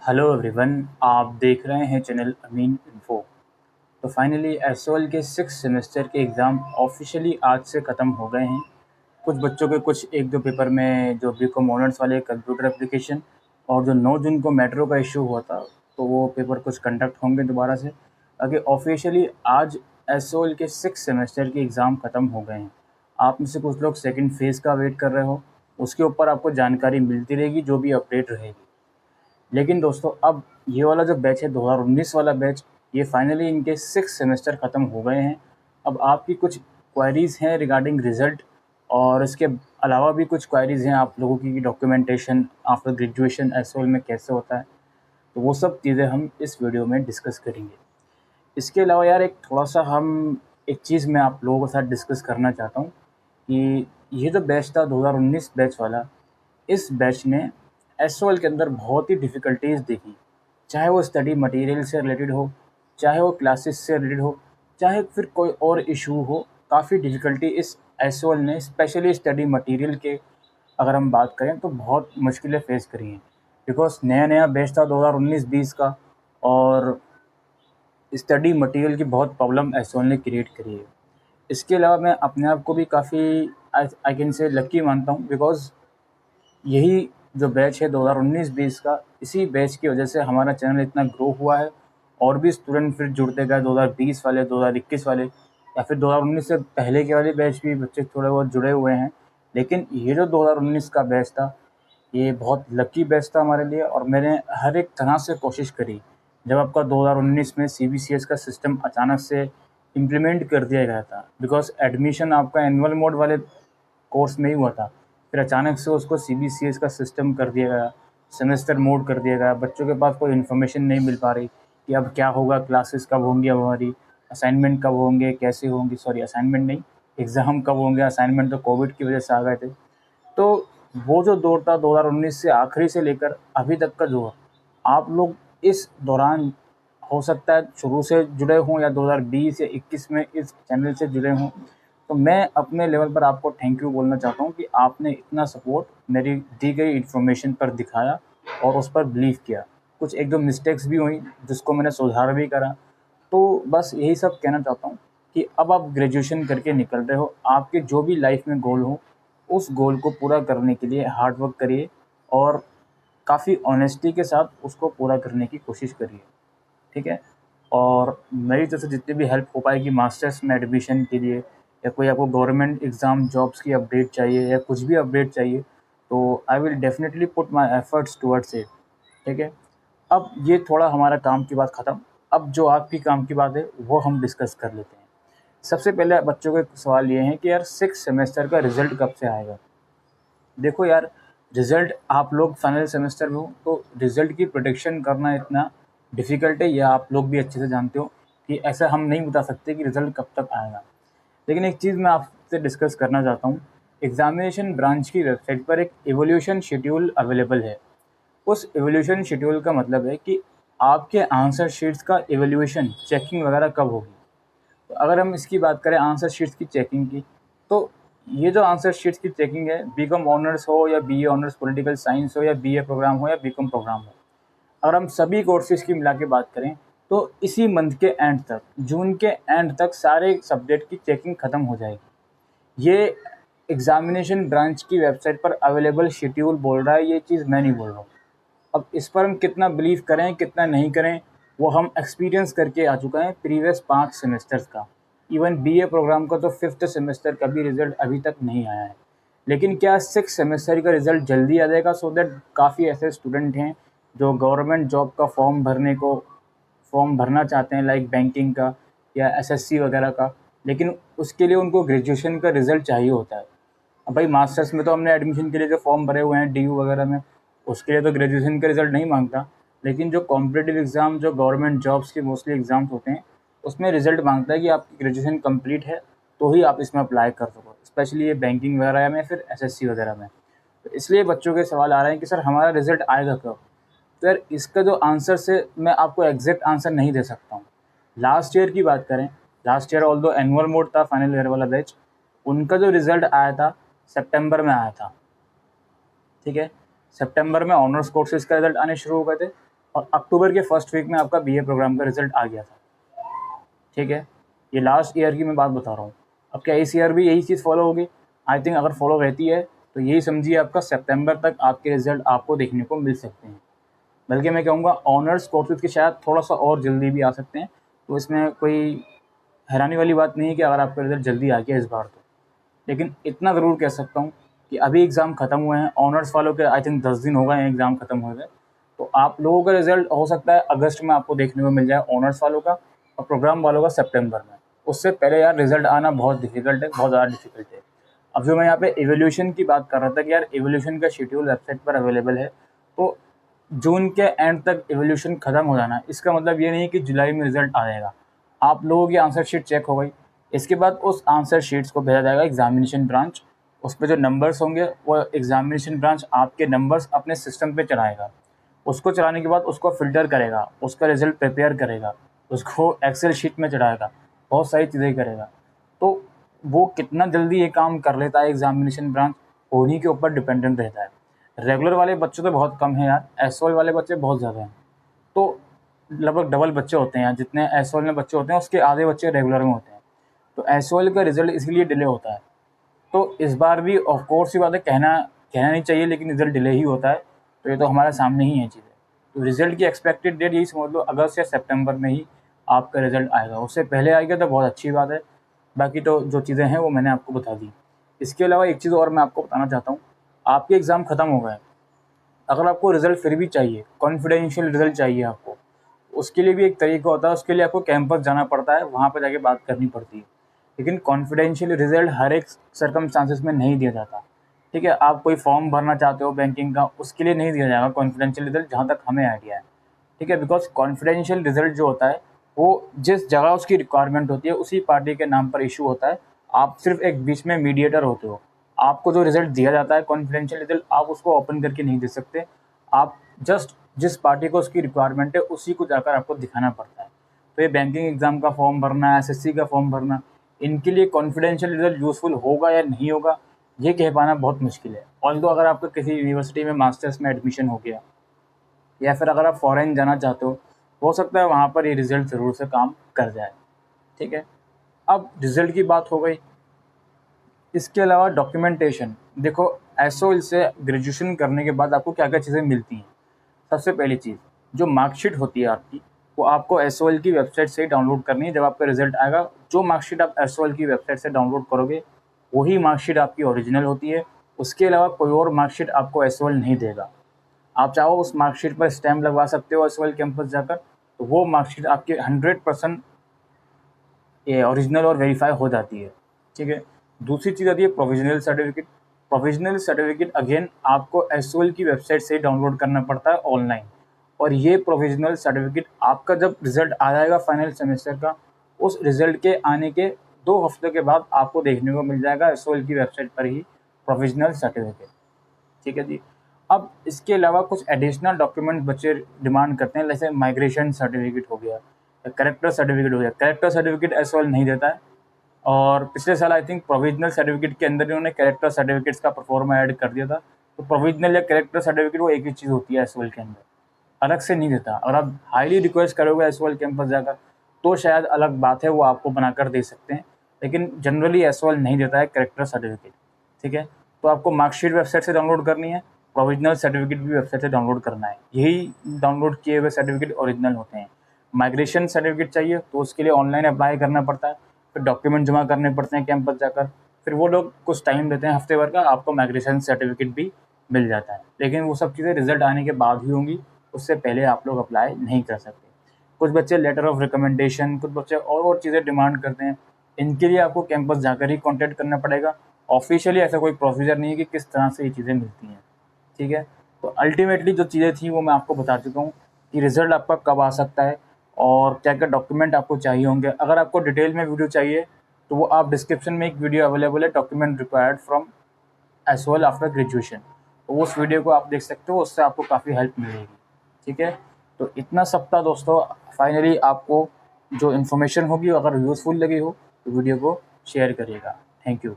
Hello everyone, आप देख रहे हैं चैनल अमीन इन्फो। तो फाइनली एसओएल के 6 सेमेस्टर के एग्ज़ाम ऑफिशियली आज से ख़त्म हो गए हैं। कुछ बच्चों के कुछ एक दो पेपर में जो बीकॉम ऑनर्स वाले कंप्यूटर एप्लीकेशन और जो 9 जून को मेट्रो का इशू हुआ था, तो वो पेपर कुछ कंडक्ट होंगे दोबारा से। आगे ऑफिशियली आज एसओएल के 6 सेमेस्टर के एग्ज़ाम ख़त्म हो गए हैं। आप में से कुछ लोग सेकेंड फेज़ का वेट कर रहे हो, उसके ऊपर आपको जानकारी मिलती रहेगी, जो भी अपडेट रहेगी। लेकिन दोस्तों, अब ये वाला जो बैच है 2019 वाला बैच, ये फाइनली इनके 6 सेमेस्टर ख़त्म हो गए हैं। अब आपकी कुछ क्वेरीज़ हैं रिगार्डिंग रिज़ल्ट, और इसके अलावा भी कुछ क्वेरीज़ हैं आप लोगों की डॉक्यूमेंटेशन आफ्टर ग्रेजुएशन एसओएल में कैसे होता है। तो वो सब चीज़ें हम इस वीडियो में डिस्कस करेंगे। इसके अलावा यार एक चीज़ मैं आप लोगों के साथ डिस्कस करना चाहता हूँ कि ये जो बैच था 2019 बैच वाला, इस बैच ने एसओएल के अंदर बहुत ही डिफ़िकल्टीज़ देखी। चाहे वो स्टडी मटेरियल से रिलेटेड हो, चाहे वो क्लासेस से रिलेटेड हो, चाहे फिर कोई और इशू हो, काफ़ी डिफ़िकल्टी इस एसओएल ने स्पेशली स्टडी मटेरियल के अगर हम बात करें तो बहुत मुश्किलें फ़ेस करी हैं। बिकॉज़ नया-नया बैच था 2019-20 का, और स्टडी मटेरियल की बहुत प्रॉब्लम एसओएल ने क्रिएट करी है। इसके अलावा मैं अपने आप को भी काफ़ी आई कैन से लकी मानता हूँ, बिकॉज़ यही जो बैच है 2019-20 का, इसी बैच की वजह से हमारा चैनल इतना ग्रो हुआ है, और भी स्टूडेंट फिर जुड़ते गए 2020 वाले, 2021 वाले, या फिर 2019 से पहले के वाले बैच भी बच्चे थोड़े बहुत जुड़े हुए हैं। लेकिन ये जो 2019 का बैच था, ये बहुत लकी बैच था हमारे लिए, और मैंने हर एक तरह से कोशिश करी। जब आपका 2019 में सीबीसीएस का सिस्टम अचानक से इम्प्लीमेंट कर दिया गया था, बिकॉज़ एडमिशन आपका एनुअल मोड वाले कोर्स में ही हुआ था। फिर अचानक से उसको सीबीसीएस का सिस्टम कर दिया गया, सेमेस्टर मोड कर दिया गया। बच्चों के पास कोई इन्फॉर्मेशन नहीं मिल पा रही कि अब क्या होगा, क्लासेस कब होंगी, अब हमारी असाइनमेंट कब होंगे, कैसे होंगी, सॉरी असाइनमेंट नहीं, एग्ज़ाम कब होंगे। असाइनमेंट तो कोविड की वजह से आ गए थे। तो वो जो दौर था 2019 से आखिरी से लेकर अभी तक का दौर, आप लोग इस दौरान हो सकता है शुरू से जुड़े हों या 2020 या 21 में इस चैनल से जुड़े हों। तो मैं अपने लेवल पर आपको थैंक यू बोलना चाहता हूँ कि आपने इतना सपोर्ट मेरी दी गई इन्फॉर्मेशन पर दिखाया और उस पर बिलीव किया। कुछ एक दो मिस्टेक्स भी हुई जिसको मैंने सुधार भी करा। तो बस यही सब कहना चाहता हूँ कि अब आप ग्रेजुएशन करके निकल रहे हो, आपके जो भी लाइफ में गोल हो, उस गोल को पूरा करने के लिए हार्ड वर्क करिए, और काफ़ी ऑनेस्टी के साथ उसको पूरा करने की कोशिश करिए, ठीक है? और मेरी तरफ से जितनी भी हेल्प हो पाएगी मास्टर्स में एडमिशन के लिए, या कोई आपको गवर्नमेंट एग्ज़ाम जॉब्स की अपडेट चाहिए या कुछ भी अपडेट चाहिए, तो I will definitely put my efforts towards it, ठीक है? अब ये थोड़ा हमारा काम की बात ख़त्म। अब जो आपकी काम की बात है वो हम डिस्कस कर लेते हैं। सबसे पहले बच्चों के सवाल ये हैं कि यार 6 सेमेस्टर का रिज़ल्ट कब से आएगा? देखो यार, रिज़ल्ट आप लोग फाइनल सेमेस्टर में हो, तो रिज़ल्ट की प्रेडिक्शन करना इतना डिफ़िकल्ट है, यह आप लोग भी अच्छे से जानते हो कि ऐसा हम नहीं बता सकते कि रिज़ल्ट कब तक आएगा। लेकिन एक चीज़ मैं आपसे डिस्कस करना चाहता हूँ, एग्ज़ामिनेशन ब्रांच की वेबसाइट पर एक इवोल्यूशन शेड्यूल अवेलेबल है। उस इवोल्यूशन शेड्यूल का मतलब है कि आपके आंसर शीट्स का इवैल्यूएशन, चेकिंग वगैरह कब होगी। तो अगर हम इसकी बात करें आंसर शीट्स की चेकिंग की, तो ये जो आंसर शीट्स की चेकिंग है, बीकॉम ऑनर्स हो या बीए ऑनर्स पॉलिटिकल साइंस हो या बीए प्रोग्राम हो या बीकॉम प्रोग्राम हो, अगर हम सभी कोर्सेज़ की मिला के बात करें, तो इसी मंथ के एंड तक, जून के एंड तक सारे सब्जेक्ट की चेकिंग ख़त्म हो जाएगी। ये एग्ज़ामिनेशन ब्रांच की वेबसाइट पर अवेलेबल शेड्यूल बोल रहा है, ये चीज़ मैं नहीं बोल रहा हूँ। अब इस पर हम कितना बिलीव करें, कितना नहीं करें, वो हम एक्सपीरियंस करके आ चुका है प्रीवियस 5 सेमेस्टर्स का। इवन बीए प्रोग्राम का तो 5th सेमेस्टर का भी रिज़ल्ट अभी तक नहीं आया है। लेकिन क्या 6 सेमेस्टर का रिज़ल्ट जल्दी आ जाएगा? सो दैट काफ़ी ऐसे स्टूडेंट हैं जो गवर्नमेंट जॉब का फॉर्म भरना चाहते हैं, लाइक बैंकिंग का या एसएससी वगैरह का, लेकिन उसके लिए उनको ग्रेजुएशन का रिज़ल्ट चाहिए होता है। अब भाई मास्टर्स में तो हमने एडमिशन के लिए जो फॉर्म भरे हुए हैं डीयू वगैरह में, उसके लिए तो ग्रेजुएशन का रिज़ल्ट नहीं मांगता। लेकिन जो कॉम्पिटिटिव एग्ज़ाम, जो गवर्नमेंट जॉब्स के मोस्टली एग्ज़ाम्स होते हैं, उसमें रिज़ल्ट मांगता है कि आपकी ग्रेजुएशन कंप्लीट है, तो ही आप इसमें अप्लाई कर सको, स्पेशली ये बैंकिंग वगैरह में, फिर एसएससी वगैरह में। तो इसलिए बच्चों के सवाल आ रहे हैं कि सर हमारा रिज़ल्ट आएगा कब? तो यार इसका जो आंसर से मैं आपको एग्जैक्ट आंसर नहीं दे सकता हूँ। लास्ट ईयर की बात करें, last year although annual mode था फाइनल ईयर वाला बैच, उनका जो रिज़ल्ट आया था सितंबर में आया था, ठीक है? सितंबर में ऑनर्स कोर्सेज़ का रिज़ल्ट आने शुरू हो गए थे, और अक्टूबर के फर्स्ट वीक में आपका बीए प्रोग्राम का रिज़ल्ट आ गया था, ठीक है। ये लास्ट ईयर की मैं बात बता रहा हूँ। अब क्या इस ईयर भी यही चीज़ फॉलो होगी? आई थिंक अगर फॉलो रहती है तो यही समझिए आपका सितंबर तक आपके रिज़ल्ट आपको देखने को मिल सकते हैं। बल्कि मैं कहूँगा ऑनर्स कोर्सेज़ के शायद थोड़ा-सा और जल्दी भी आ सकते हैं, तो इसमें कोई हैरानी वाली बात नहीं है कि अगर आपका रिज़ल्ट जल्दी आ गया इस बार तो। लेकिन इतना ज़रूर कह सकता हूँ कि अभी एग्ज़ाम ख़त्म हुए हैं, ऑनर्स वालों के आई थिंक 10 दिन हो गए हैं एग्ज़ाम ख़त्म हुए हुए। तो आप लोगों का रिज़ल्ट हो सकता है अगस्त में आपको देखने को मिल जाए ऑनर्स वालों का, और प्रोग्राम वालों का सितंबर में। उससे पहले यार रिज़ल्ट आना बहुत डिफ़िकल्ट है, बहुत ज़्यादा डिफ़िकल्ट है। अब जो मैं यहाँ पे इवैल्यूएशन की बात कर रहा था कि यार इवैल्यूएशन का शेड्यूल वेबसाइट पर अवेलेबल है, तो जून के एंड तक इवैल्यूएशन ख़त्म हो जाना, इसका मतलब ये नहीं कि जुलाई में रिज़ल्ट आ जाएगा। आप लोगों की आंसर शीट चेक हो गई, इसके बाद उस आंसर शीट्स को भेजा जाएगा एग्ज़ामिनेशन ब्रांच। उस पे जो नंबर्स होंगे वो एग्ज़ामिनेशन ब्रांच आपके नंबर्स अपने सिस्टम पे चढ़ाएगा। उसको चलाने के बाद उसको फ़िल्टर करेगा, उसका रिज़ल्ट प्रिपेयर करेगा, उसको एक्सेल शीट में चढ़ाएगा, बहुत सारी चीज़ें करेगा। तो वो कितना जल्दी ये काम कर लेता है एग्ज़ामिनेशन ब्रांच, उन्हीं के ऊपर डिपेंडेंट रहता है। रेगुलर वाले बच्चे तो बहुत कम हैं यार, एसवाल वाले बच्चे बहुत ज़्यादा हैं। तो लगभग डबल बच्चे होते हैं यार, जितने एसवाल में बच्चे होते हैं उसके आधे बच्चे रेगुलर में होते हैं। तो एसवाल का रिज़ल्ट इसलिए डिले होता है। तो इस बार भी ऑफ कोर्स ये बात है, कहना नहीं चाहिए लेकिन रिज़ल्ट डिले ही होता है, तो ये तो हमारे सामने ही है चीज़ें। तो रिज़ल्ट की एक्सपेक्टेड डेट यही समझ लो अगस्त या सितंबर में ही आपका रिज़ल्ट आएगा। उससे पहले आएगा तो बहुत अच्छी बात है, बाकी तो जो चीज़ें हैं वो मैंने आपको बता दी। इसके अलावा एक चीज़ और मैं आपको बताना चाहता हूँ, आपके एग्ज़ाम ख़त्म हो गए, अगर आपको रिज़ल्ट फिर भी चाहिए, कॉन्फिडेंशियल रिज़ल्ट चाहिए आपको, उसके लिए भी एक तरीका होता है, उसके लिए आपको कैंपस जाना पड़ता है, वहाँ पे जाके बात करनी पड़ती है। लेकिन कॉन्फिडेंशियल रिज़ल्ट हर एक सर्कमस्टांसेस में नहीं दिया जाता, ठीक है? आप कोई फॉर्म भरना चाहते हो बैंकिंग का, उसके लिए नहीं दिया जाएगा कॉन्फिडेंशियल रिज़ल्ट, जहाँ तक हमें आइडिया है, ठीक है? बिकॉज़ कॉन्फिडेंशियल रिज़ल्ट जो होता है, वो जिस जगह उसकी रिक्वायरमेंट होती है, उसी पार्टी के नाम पर इश्यू होता है। आप सिर्फ़ एक बीच में मीडिएटर होते हो। आपको जो रिज़ल्ट दिया जाता है कॉन्फिडेंशियल रिज़ल्ट, आप उसको ओपन करके नहीं दे सकते। आप जस्ट जिस पार्टी को उसकी रिक्वायरमेंट है, उसी को जाकर आपको दिखाना पड़ता है। तो ये बैंकिंग एग्ज़ाम का फॉर्म भरना, एसएससी का फॉर्म भरना, इनके लिए कॉन्फिडेंशियल रिज़ल्ट यूज़फुल होगा या नहीं होगा, ये कह पाना बहुत मुश्किल है। ऑल्दो अगर आपका किसी यूनिवर्सिटी में मास्टर्स में एडमिशन हो गया, या फिर अगर आप फ़ॉरेन जाना चाहते हो सकता है वहाँ पर ये रिज़ल्ट ज़रूर से काम कर जाए, ठीक है? अब रिज़ल्ट की बात हो गई। इसके अलावा डॉक्यूमेंटेशन, देखो एसओएल से ग्रेजुएशन करने के बाद आपको क्या-क्या चीज़ें मिलती हैं। सबसे पहली चीज़, जो मार्कशीट होती है आपकी, वो आपको एसओएल की वेबसाइट से ही डाउनलोड करनी है। जब आपका रिज़ल्ट आएगा, जो मार्कशीट आप एसओएल की वेबसाइट से डाउनलोड करोगे, वही मार्कशीट आपकी ओरिजिनल होती है। उसके अलावा कोई और मार्कशीट आपको एसओएल नहीं देगा। आप चाहो उस मार्कशीट पर स्टैम्प लगवा सकते हो एसओएल कैंपस जाकर, तो वो मार्कशीट आपकी 100% ये ओरिजिनल और वेरीफाई हो जाती है, ठीक है। दूसरी चीज़ आती है provisional certificate. Provisional certificate again आपको एसओएल की वेबसाइट से ही डाउनलोड करना पड़ता है ऑनलाइन, और ये प्रोविजनल सर्टिफिकेट आपका जब रिज़ल्ट आ जाएगा फाइनल सेमेस्टर का, उस रिज़ल्ट के आने के 2 हफ्ते के बाद आपको देखने को मिल जाएगा एसओएल की वेबसाइट पर ही प्रोविजनल सर्टिफिकेट, ठीक है जी। अब इसके अलावा कुछ एडिशनल डॉक्यूमेंट बच्चे डिमांड करते हैं, जैसे माइग्रेशन सर्टिफिकेट हो गया या कैरेक्टर सर्टिफिकेट हो गया। कैरेक्टर सर्टिफिकेट एसओएल नहीं देता है, और पिछले साल आई थिंक प्रोविजनल सर्टिफिकेट के अंदर इन्होंने कैरेक्टर सर्टिफिकेट्स का परफॉर्मा ऐड कर दिया था। तो प्रोविजनल या कैरेक्टर सर्टिफिकेट वो एक ही चीज़ होती है एसओएल के अंदर, अलग से नहीं देता। और आप हाईली रिक्वेस्ट करोगे एसओएल कैंपस जाकर, तो शायद अलग बात है, वो आपको बनाकर दे सकते हैं, लेकिन जनरली एसओएल नहीं देता है कैरेक्टर सर्टिफिकेट, ठीक है। तो आपको मार्कशीट वेबसाइट से डाउनलोड करनी है, प्रोविजनल सर्टिफिकेट भी वेबसाइट से डाउनलोड करना है। यही डाउनलोड किए हुए सर्टिफिकेट ओरिजिनल होते हैं। माइग्रेशन सर्टिफिकेट चाहिए तो उसके लिए ऑनलाइन अप्लाई करना पड़ता है, फिर डॉक्यूमेंट जमा करने पड़ते हैं कैंपस जाकर, फिर वो लोग कुछ टाइम देते हैं हफ्ते भर का, आपको माइग्रेशन सर्टिफिकेट भी मिल जाता है। लेकिन वो सब चीज़ें रिजल्ट आने के बाद ही होंगी, उससे पहले आप लोग अप्लाई नहीं कर सकते। कुछ बच्चे लेटर ऑफ रिकमेंडेशन, कुछ बच्चे और चीज़ें डिमांड करते हैं, इनके लिए आपको कैंपस जाकर ही कॉन्टैक्ट करना पड़ेगा। ऑफिशियली ऐसा कोई प्रोसीजर नहीं है कि किस तरह से ये चीज़ें मिलती हैं, ठीक है। तो अल्टीमेटली जो चीज़ें थी वो मैं आपको बता चुका हूँ कि रिज़ल्ट आपका कब आ सकता है और क्या-क्या डॉक्यूमेंट आपको चाहिए होंगे। अगर आपको डिटेल में वीडियो चाहिए तो वो आप डिस्क्रिप्शन में एक वीडियो अवेलेबल है, document required from SOL after graduation, तो उस वीडियो को आप देख सकते हो, उससे आपको काफ़ी हेल्प मिलेगी, ठीक है। तो इतना सब था दोस्तों। फाइनली आपको जो इन्फॉर्मेशन होगी अगर यूज़फुल लगी हो तो वीडियो को शेयर करिएगा। Thank you.